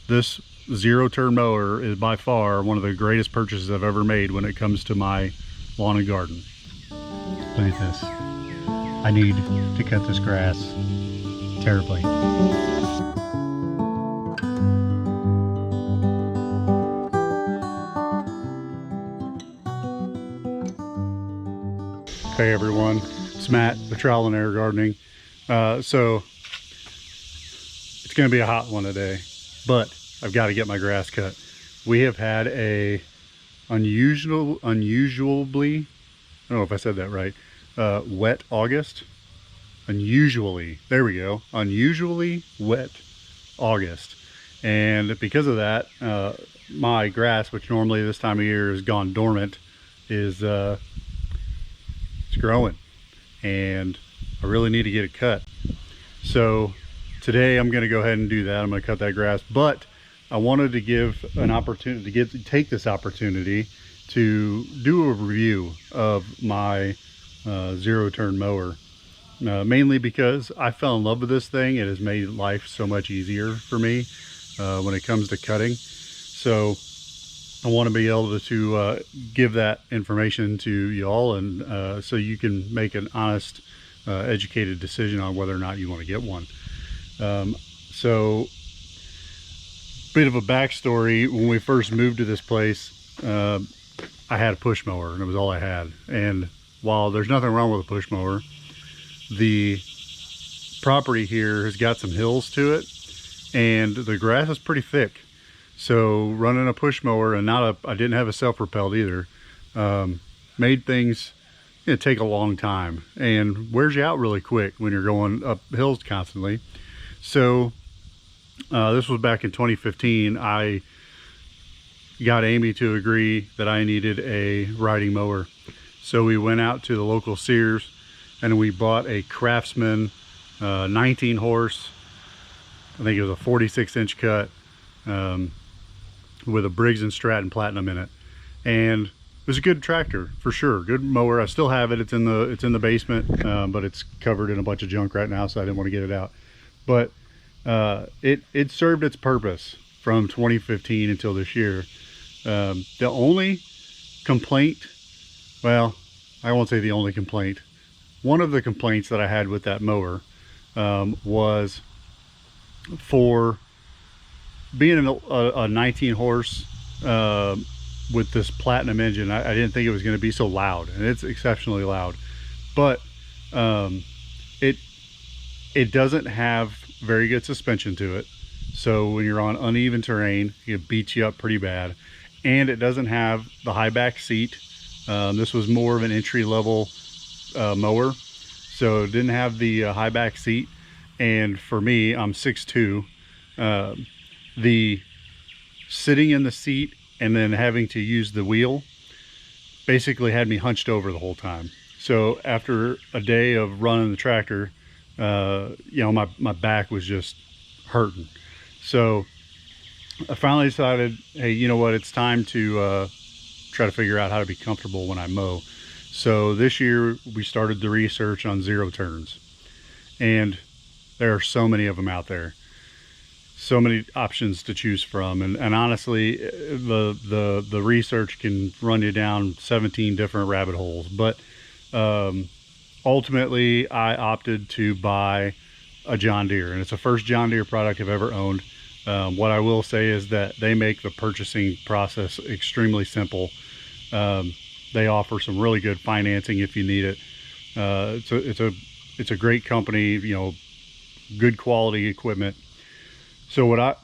this zero turn mower is by far one of the greatest purchases I've ever made when it comes to my lawn and garden. Look at this. I need to cut this grass terribly. Hey everyone, it's Matt with Trial and Error Gardening. So it's going to be a hot one today, but I've got to get my grass cut. We have had a unusually, I don't know if I said that right, wet August. Unusually, there we go, unusually wet August. And because of that, my grass, which normally this time of year has gone dormant, is it's growing, and I really need to get it cut. So today I'm going to go ahead and do that. I'm going to cut that grass, but I wanted to give an opportunity to take this opportunity to do a review of my zero turn mower, mainly because I fell in love with this thing. It has made life so much easier for me when it comes to cutting. So I want to be able to give that information to y'all, and so you can make an honest, educated decision on whether or not you want to get one. So, bit of a backstory. When we first moved to this place, I had a push mower, and it was all I had. And while there's nothing wrong with a push mower, the property here has got some hills to it, and the grass is pretty thick. So running a push mower, and I didn't have a self-propelled either, made things take a long time and wears you out really quick when you're going up hills constantly. So this was back in 2015. I got Amy to agree that I needed a riding mower. So we went out to the local Sears and we bought a Craftsman 19 horse, I think it was a 46-inch cut, with a Briggs & Stratton Platinum in it. And it was a good tractor for sure, good mower. I still have it. It's in the basement, but it's covered in a bunch of junk right now, so I didn't want to get it out. But it served its purpose from 2015 until this year. The only complaint, well, I won't say the only complaint, one of the complaints that I had with that mower was for being a 19 horse with this Platinum engine. I didn't think it was going to be so loud, and it's exceptionally loud. But it doesn't have very good suspension to it, so when you're on uneven terrain, it beats you up pretty bad. And it doesn't have the high back seat. This was more of an entry-level mower, so it didn't have the high back seat. And for me, I'm 6'2". The sitting in the seat and then having to use the wheel basically had me hunched over the whole time. So after a day of running the tractor, my back was just hurting. So I finally decided, hey, you know what, it's time to try to figure out how to be comfortable when I mow. So this year we started the research on zero turns, and there are so many of them out there, so many options to choose from, and honestly the research can run you down 17 different rabbit holes. But ultimately I opted to buy a John Deere, and it's the first John Deere product I've ever owned. What I will say is that they make the purchasing process extremely simple. They offer some really good financing if you need it. It's a great company, good quality equipment. So what I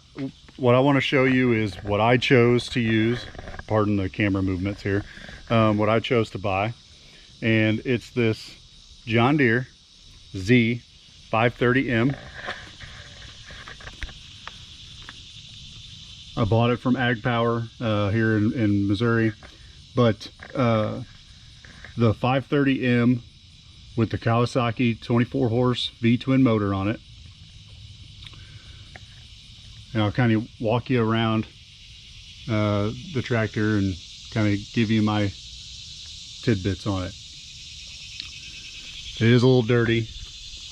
want to show you is what I chose to use. Pardon the camera movements here. What I chose to buy, and it's this John Deere Z530M. I bought it from Ag Power here in Missouri, but the 530M with the Kawasaki 24 horse V-twin motor on it. And I'll kind of walk you around the tractor and kind of give you my tidbits on it. It is a little dirty.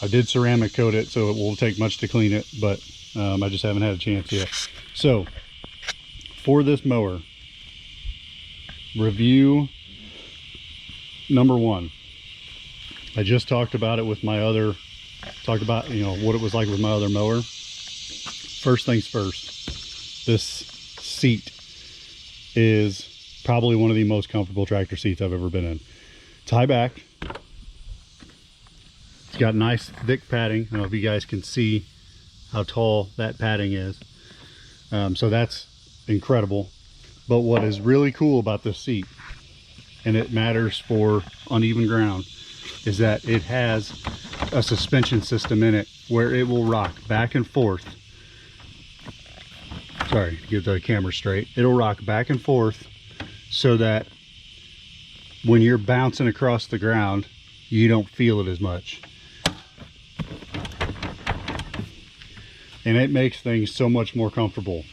I did ceramic coat it, so it won't take much to clean it, but I just haven't had a chance yet. So for this mower, review number one. I just talked about it with my other, you know, what it was like with my other mower. First things first, this seat is probably one of the most comfortable tractor seats I've ever been in. Tie back. It's got nice thick padding. I don't know if you guys can see how tall that padding is. So that's incredible. But what is really cool about this seat, and it matters for uneven ground, is that it has a suspension system in it where it will rock back and forth. Sorry, to get the camera straight. It'll rock back and forth so that when you're bouncing across the ground, you don't feel it as much. And it makes things so much more comfortable.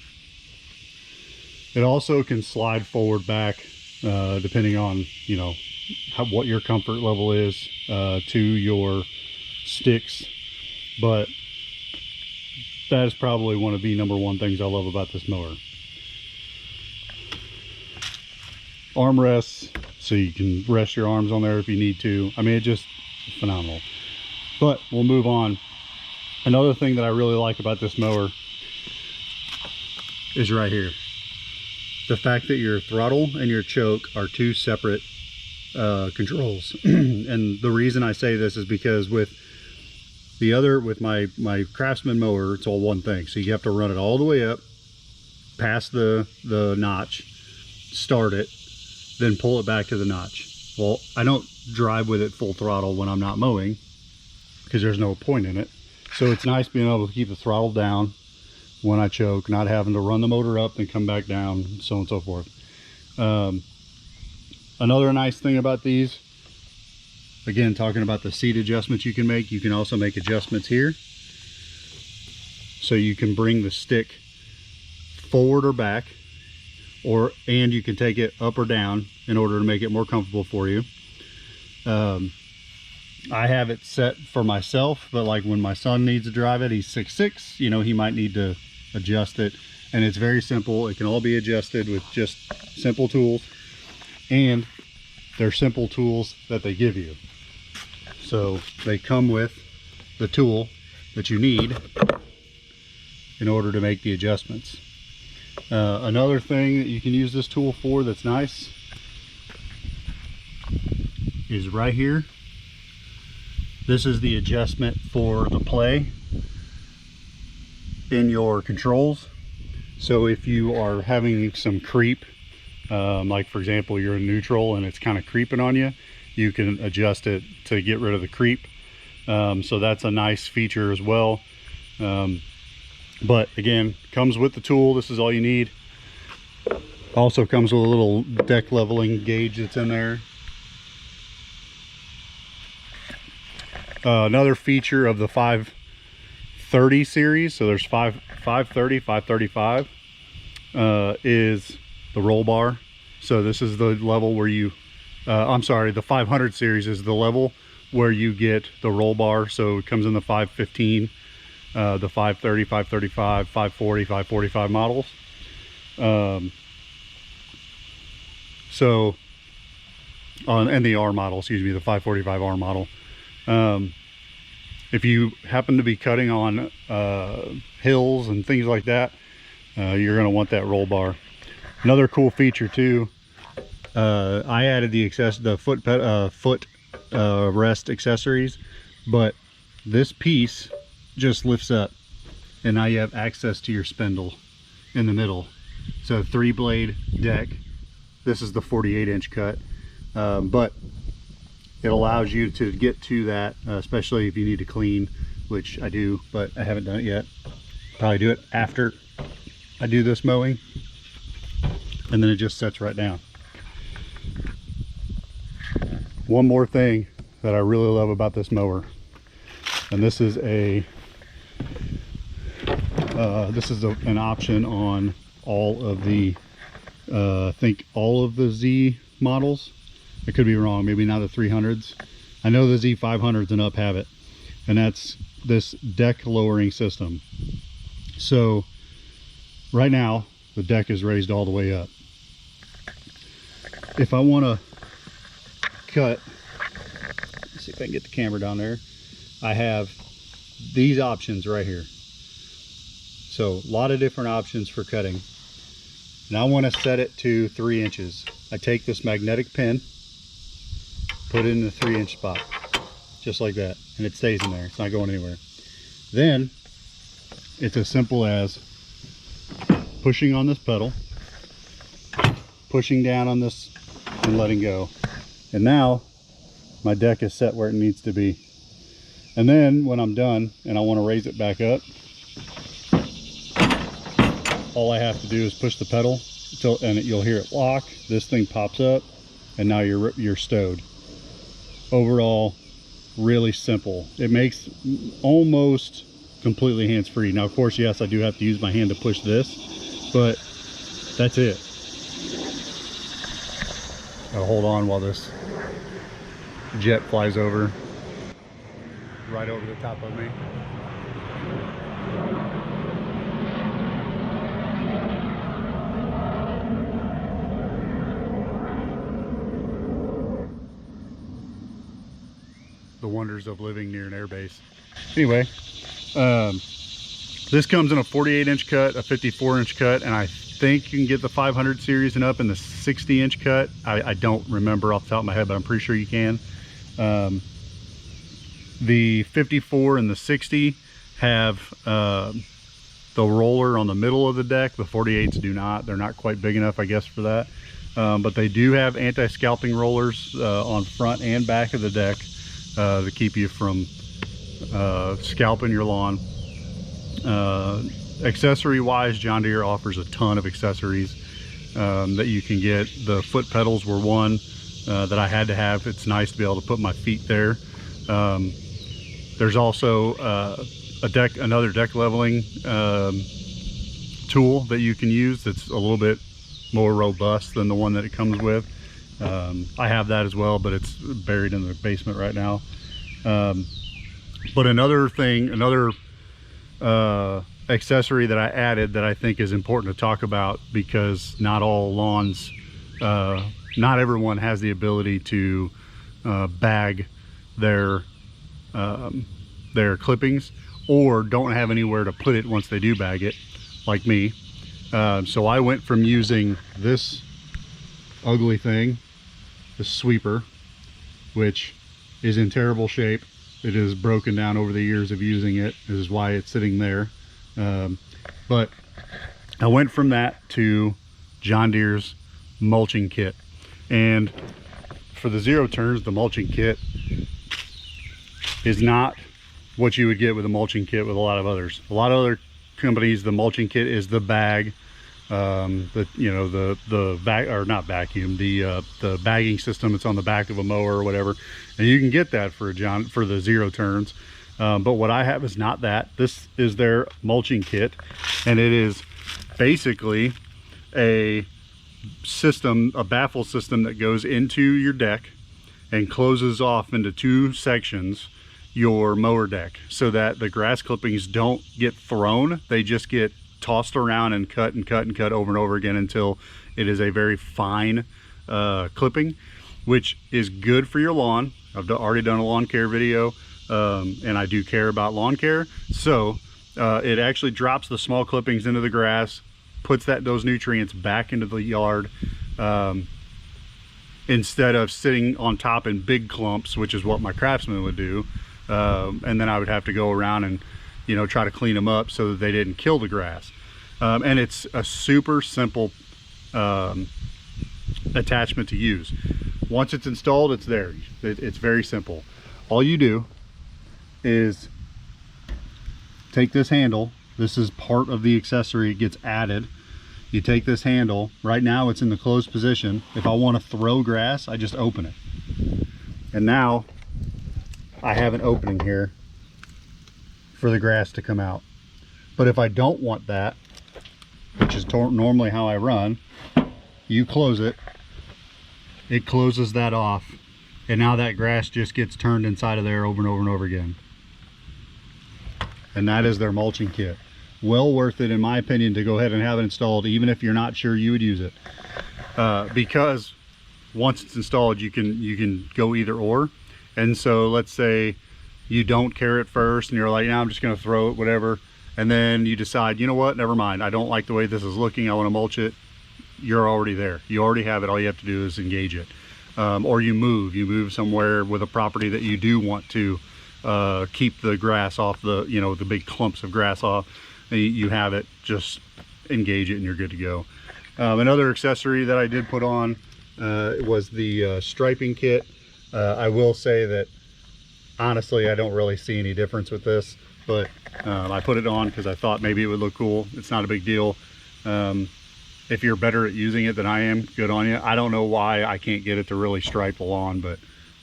It also can slide forward, back, depending on, you know, what your comfort level is to your sticks. But that is probably one of the number one things I love about this mower. Armrests, so you can rest your arms on there if you need to. I mean, it's just phenomenal. But we'll move on. Another thing that I really like about this mower is right here. The fact that your throttle and your choke are two separate controls. And the reason I say this is because with my Craftsman mower, it's all one thing. So you have to run it all the way up past the notch, start it, then pull it back to the notch. Well, I don't drive with it full throttle when I'm not mowing because there's no point in it. So it's nice being able to keep the throttle down when I choke, not having to run the motor up and come back down, so on and so forth. Another nice thing about these, again, talking about the seat adjustments you can also make adjustments here. So you can bring the stick forward or back, and you can take it up or down in order to make it more comfortable for you. I have it set for myself, but like when my son needs to drive it, he's 6'6", you know, he might need to adjust it. And it's very simple. It can all be adjusted with just simple tools, and they're simple tools that they give you. So they come with the tool that you need in order to make the adjustments. Another thing that you can use this tool for that's nice is right here. This is the adjustment for the play in your controls. So if you are having some creep, like for example, you're in neutral and it's kind of creeping on you, you can adjust it to get rid of the creep. So that's a nice feature as well. But again, comes with the tool. This is all you need. Also comes with a little deck leveling gauge that's in there. Another feature of the 530 series, so there's 530, 535, is the roll bar. So this is the level where you, I'm sorry, the 500 series is the level where you get the roll bar. So it comes in the 515, the 530, 535, 540, 545 models. And the R model, excuse me, the 545R model. If you happen to be cutting on hills and things like that, you're going to want that roll bar. Another cool feature too, I added the foot rest accessories, but this piece just lifts up and now you have access to your spindle in the middle. So 3-blade deck. This is the 48-inch cut, but it allows you to get to that, especially if you need to clean, which I do, but I haven't done it yet. Probably do it after I do this mowing, and then it just sets right down. One more thing that I really love about this mower, and this is an option on all of the I think all of the Z models. I could be wrong, maybe not the 300s. I know the Z500s and up have it, and that's this deck lowering system. So right now the deck is raised all the way up. If I want to cut, let's see if I can get the camera down there, I have these options right here. So a lot of different options for cutting, and I want to set it to 3 inches. I take this magnetic pin, put it in the 3-inch spot, just like that, and it stays in there. It's not going anywhere. Then it's as simple as pushing on this pedal, pushing down on this, and letting go. And now my deck is set where it needs to be. And then when I'm done and I want to raise it back up, all I have to do is push the pedal until, and you'll hear it lock. This thing pops up, and now you're stowed. Overall, really simple. It makes almost completely hands-free. Now, of course, yes, I do have to use my hand to push this, but that's it. Gotta hold on while this jet flies over, right over the top of me. The wonders of living near an airbase. Anyway, this comes in a 48-inch cut, a 54-inch cut, and I think you can get the 500 series and up in the 60-inch cut. I don't remember off the top of my head, but I'm pretty sure you can. The 54 and the 60 have the roller on the middle of the deck. The 48s do not. They're not quite big enough, I guess, for that. But they do have anti-scalping rollers on front and back of the deck to keep you from scalping your lawn. Accessory wise, John Deere offers a ton of accessories that you can get. The foot pedals were one that I had to have. It's nice to be able to put my feet there. There's also another deck leveling tool that you can use that's a little bit more robust than the one that it comes with. I have that as well, but it's buried in the basement right now. But another accessory that I added that I think is important to talk about, because not all lawns, not everyone has the ability to bag their clippings, or don't have anywhere to put it once they do bag it, like me. So I went from using this ugly thing, the sweeper, which is in terrible shape. It is broken down over the years of using it. This is why it's sitting there. But I went from that to John Deere's mulching kit. And for the 0 turns, the mulching kit is not what you would get with a mulching kit with a lot of others. A lot of other companies, the mulching kit is the bag, the bagging system that's on the back of a mower or whatever, and you can get that for the 0 turns. But what I have is not that. This is their mulching kit, and it is basically a system, a baffle system that goes into your deck and closes off into 2 sections your mower deck, so that the grass clippings don't get thrown. They just get tossed around and cut and cut and cut over and over again until it is a very fine clipping, which is good for your lawn. I've already done a lawn care video, and I do care about lawn care. So it actually drops the small clippings into the grass, puts those nutrients back into the yard, instead of sitting on top in big clumps, which is what my Craftsman would do. And then I would have to go around and, try to clean them up so that they didn't kill the grass. And it's a super simple attachment to use. Once it's installed, it's there. It's very simple. All you do is take this handle. This is part of the accessory. It gets added. You take this handle. Right now it's in the closed position. If I want to throw grass, I just open it. And now I have an opening here for the grass to come out. But if I don't want that, which is normally how I run, you close it, it closes that off, and now that grass just gets turned inside of there over and over and over again. And that is their mulching kit. well worth it in my opinion to go ahead and have it installed, even if you're not sure you would use it, because once it's installed you can go either or. And so let's say you don't care at first and you're like, yeah, I'm just going to throw it, whatever, and then you decide, you know what, never mind, I don't like the way this is looking, I want to mulch it. You're already there, you already have it, all you have to do is engage it. Or you move somewhere with a property that you do want to keep the grass off, the the big clumps of grass off. You have it, just engage it and you're good to go. Another accessory that I did put on was the striping kit. I will say that honestly I don't really see any difference with this, but I put it on because I thought maybe it would look cool. It's not a big deal. If you're better at using it than I am, good on you. I don't know why I can't get it to really stripe the lawn, but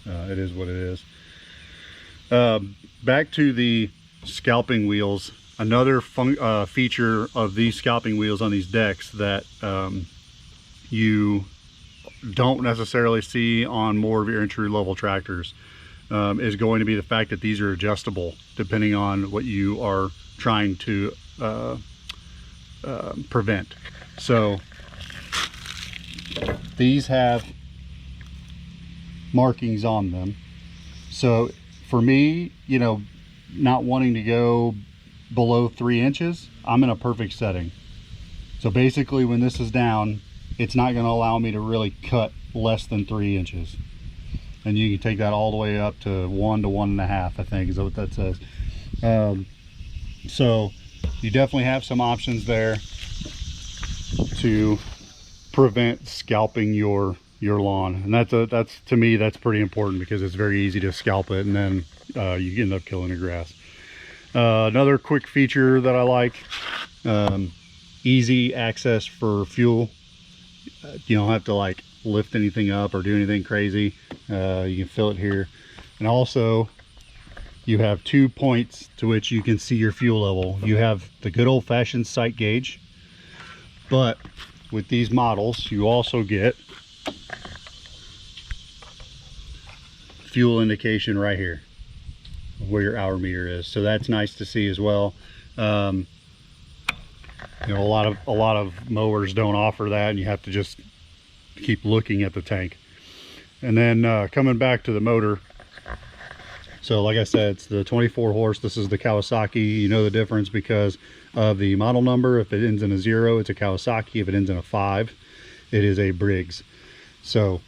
it is what it is. Back to the scalping wheels. Another feature of these scalping wheels on these decks that you don't necessarily see on more of your entry level tractors is going to be the fact that these are adjustable depending on what you are trying to prevent. So these have markings on them. So for me, not wanting to go below 3 inches, I'm in a perfect setting. So basically when this is down, it's not going to allow me to really cut less than 3 inches. And you can take that all the way up to 1 to 1.5, I think is what that says. So you definitely have some options there to prevent scalping your lawn, and that's to me that's pretty important because it's very easy to scalp it and then you end up killing the grass. Another quick feature that I like, easy access for fuel. You don't have to like lift anything up or do anything crazy. You can fill it here, and also you have 2 points to which you can see your fuel level. You have the good old-fashioned sight gauge, but with these models you also get fuel indication right here where your hour meter is, so that's nice to see as well. A lot of mowers don't offer that, and you have to just keep looking at the tank. And then coming back to the motor, so like I said, it's the 24 horse. This is the Kawasaki. You know the difference because of the model number. If it ends in a 0, it's a Kawasaki. If it ends in a 5, it is a Briggs. So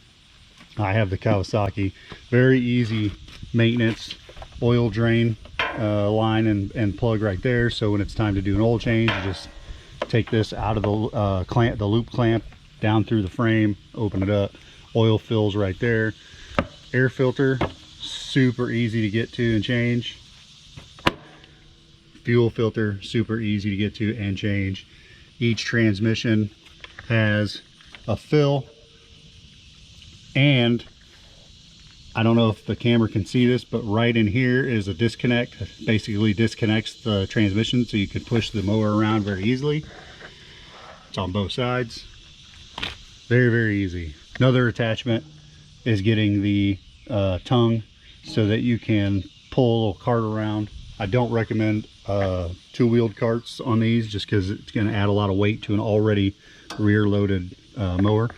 I have the Kawasaki. Very easy maintenance. Oil drain line and plug right there. So when it's time to do an oil change, you just take this out of the clamp, the loop clamp, down through the frame, open it up. Oil fills right there. Air filter, super easy to get to and change. Fuel filter, super easy to get to and change. Each transmission has a fill, and I don't know if the camera can see this, but right in here is a disconnect. Basically disconnects the transmission so you can push the mower around very easily. It's on both sides. Very, very easy. Another attachment is getting the tongue so that you can pull a little cart around. I don't recommend two-wheeled carts on these just because it's going to add a lot of weight to an already rear-loaded mower.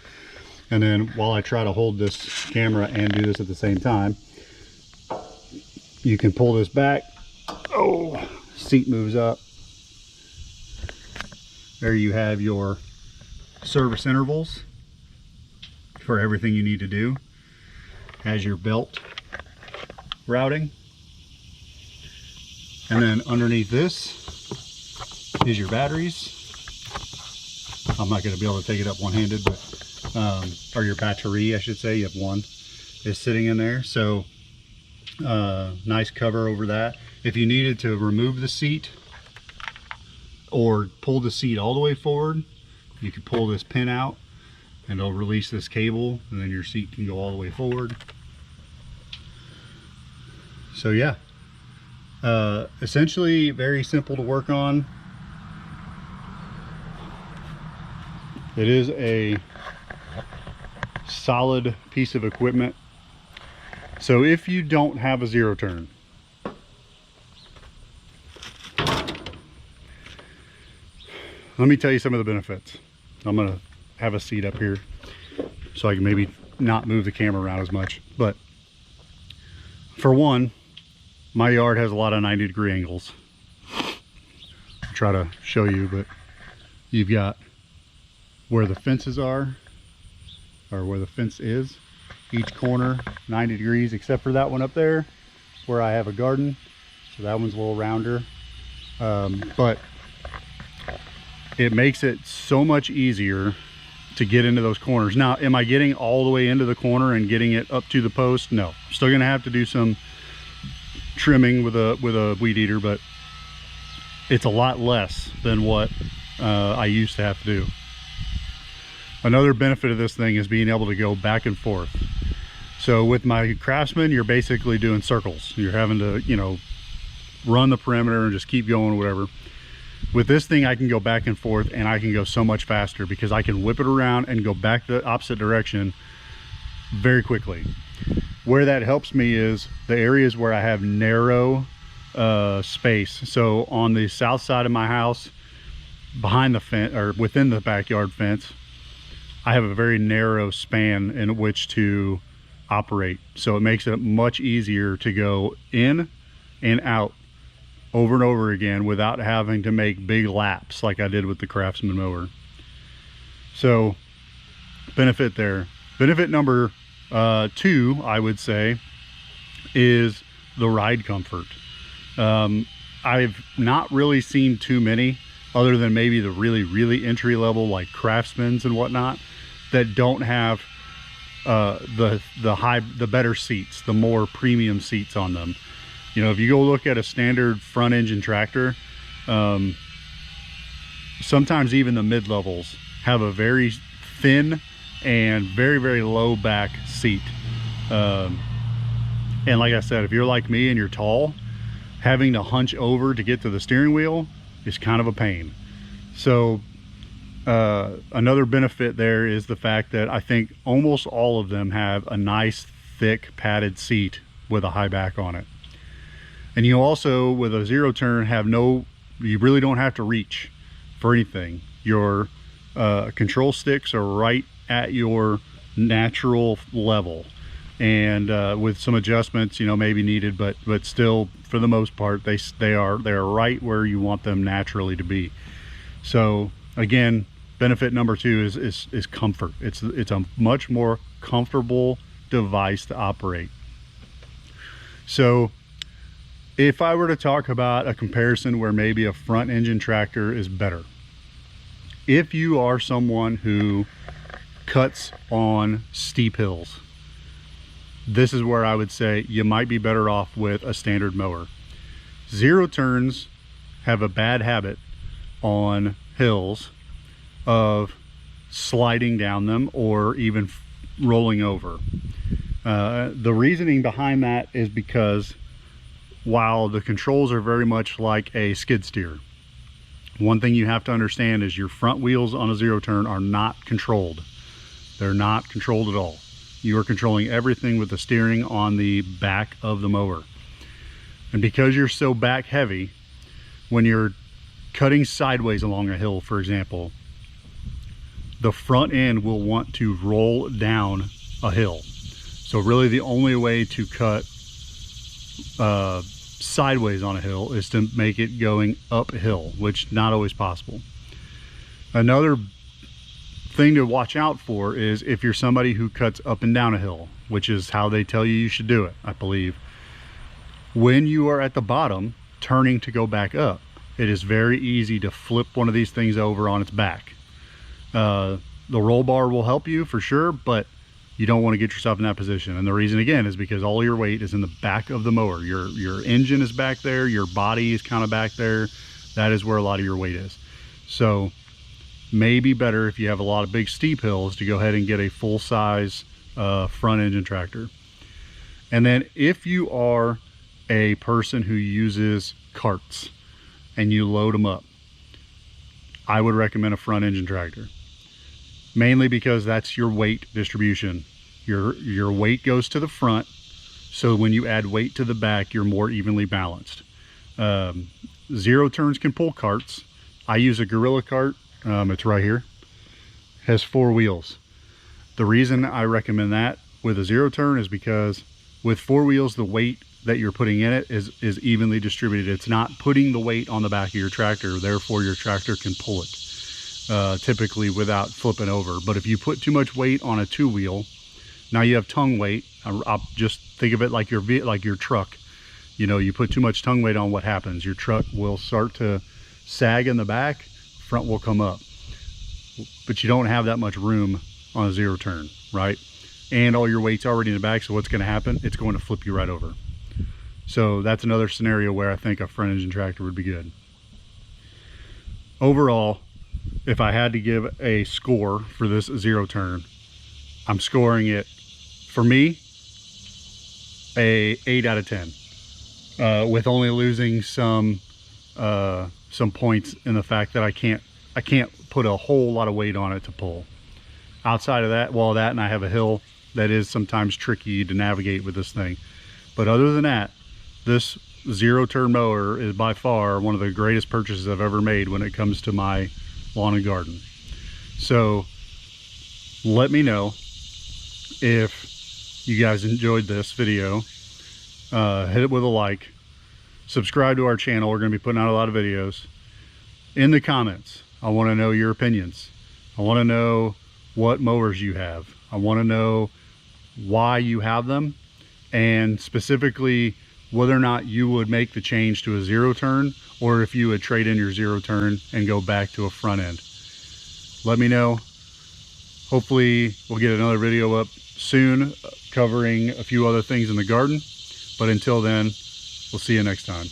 And then while I try to hold this camera and do this at the same time, you can pull this back. Oh, seat moves up. There you have your service intervals for everything you need to do. Has your belt routing. And then underneath this is your batteries. I'm not going to be able to take it up one-handed, but or your battery, I should say. You have one is sitting in there. So nice cover over that. If you needed to remove the seat or pull the seat all the way forward, you could pull this pin out and it'll release this cable, and then your seat can go all the way forward. So yeah, essentially very simple to work on. It is a solid piece of equipment. So if you don't have a zero turn, let me tell you some of the benefits. I'm gonna have a seat up here so I can maybe not move the camera around as much. But for one, my yard has a lot of 90-degree angles. I'll try to show you, but you've got where the fences are, or where the fence is, each corner 90 degrees, except for that one up there where I have a garden. So that one's a little rounder. But it makes it so much easier to get into those corners. Now, am I getting all the way into the corner and getting it up to the post? No. I'm still gonna have to do some trimming with a weed eater, but it's a lot less than what I used to have to do. Another benefit of this thing is being able to go back and forth. So with my Craftsman, you're basically doing circles. You're having to, you know, run the perimeter and just keep going, whatever. With this thing, I can go back and forth, and I can go so much faster because I can whip it around and go back the opposite direction very quickly. Where that helps me is the areas where I have narrow space. So on the south side of my house, behind the fence, or within the backyard fence, I have a very narrow span in which to operate. So it makes it much easier to go in and out over and over again without having to make big laps like I did with the Craftsman mower. So benefit there. Benefit number 2, I would say, is the ride comfort. I've not really seen too many, other than maybe the really entry level like Craftsmans and whatnot, that don't have the better seats, the more premium seats on them. You know, if you go look at a standard front engine tractor, sometimes even the mid levels have a very thin and very low back seat. And like I said, if you're like me and you're tall, having to hunch over to get to the steering wheel is kind of a pain. So another benefit there is the fact that I think almost all of them have a nice thick padded seat with a high back on it. And you also, with a zero turn, you really don't have to reach for anything. Your control sticks are right at your natural level, and with some adjustments, you know, maybe needed, but still, for the most part, they are right where you want them naturally to be. So again, benefit number 2 is comfort. It's a much more comfortable device to operate. So if I were to talk about a comparison where maybe a front engine tractor is better, if you are someone who cuts on steep hills, this is where I would say you might be better off with a standard mower. Zero turns have a bad habit on hills of sliding down them or even rolling over. The reasoning behind that is because while the controls are very much like a skid steer, one thing you have to understand is your front wheels on a zero turn are not controlled. They're not controlled at all. You are controlling everything with the steering on the back of the mower. And because you're so back heavy, when you're cutting sideways along a hill, for example, the front end will want to roll down a hill. So really the only way to cut sideways on a hill is to make it going uphill, which not always possible. Another thing to watch out for is if you're somebody who cuts up and down a hill, which is how they tell you should do it, I believe. When you are at the bottom turning to go back up, it is very easy to flip one of these things over on its back. The roll bar will help you for sure, but you don't want to get yourself in that position. And the reason, again, is because all your weight is in the back of the mower. Your engine is back there, your body is kind of back there. That is where a lot of your weight is. So maybe better if you have a lot of big steep hills to go ahead and get a full-size front engine tractor. And then if you are a person who uses carts and you load them up, I would recommend a front engine tractor. Mainly because that's your weight distribution. Your weight goes to the front, so when you add weight to the back, you're more evenly balanced. Zero turns can pull carts. I use a Gorilla cart. It's right here. Has 4 wheels. The reason I recommend that with a 0 turn is because with 4 wheels, the weight that you're putting in it is evenly distributed. It's not putting the weight on the back of your tractor, therefore your tractor can pull it typically without flipping over. But if you put too much weight on a 2 wheel, now you have tongue weight. I'll just think of it like your truck. You know, you put too much tongue weight on, what happens? Your truck will start to sag in the back, front will come up. But you don't have that much room on a 0 turn, right? And all your weight's already in the back, so what's going to happen? It's going to flip you right over. So that's another scenario where I think a front engine tractor would be good. Overall, if I had to give a score for this 0 turn, I'm scoring it, for me, a 8 out of 10, with only losing some points in the fact that I can't put a whole lot of weight on it to pull. Outside of that, well, that and I have a hill that is sometimes tricky to navigate with this thing. But other than that, this 0 turn mower is by far one of the greatest purchases I've ever made when it comes to my lawn and garden. So let me know if you guys enjoyed this video. Hit it with a like, subscribe to our channel. We're going to be putting out a lot of videos. In the comments, I want to know your opinions. I want to know what mowers you have. I want to know why you have them, and specifically whether or not you would make the change to a 0 turn, or if you would trade in your 0 turn and go back to a front end. Let me know. Hopefully we'll get another video up soon covering a few other things in the garden. But until then, we'll see you next time.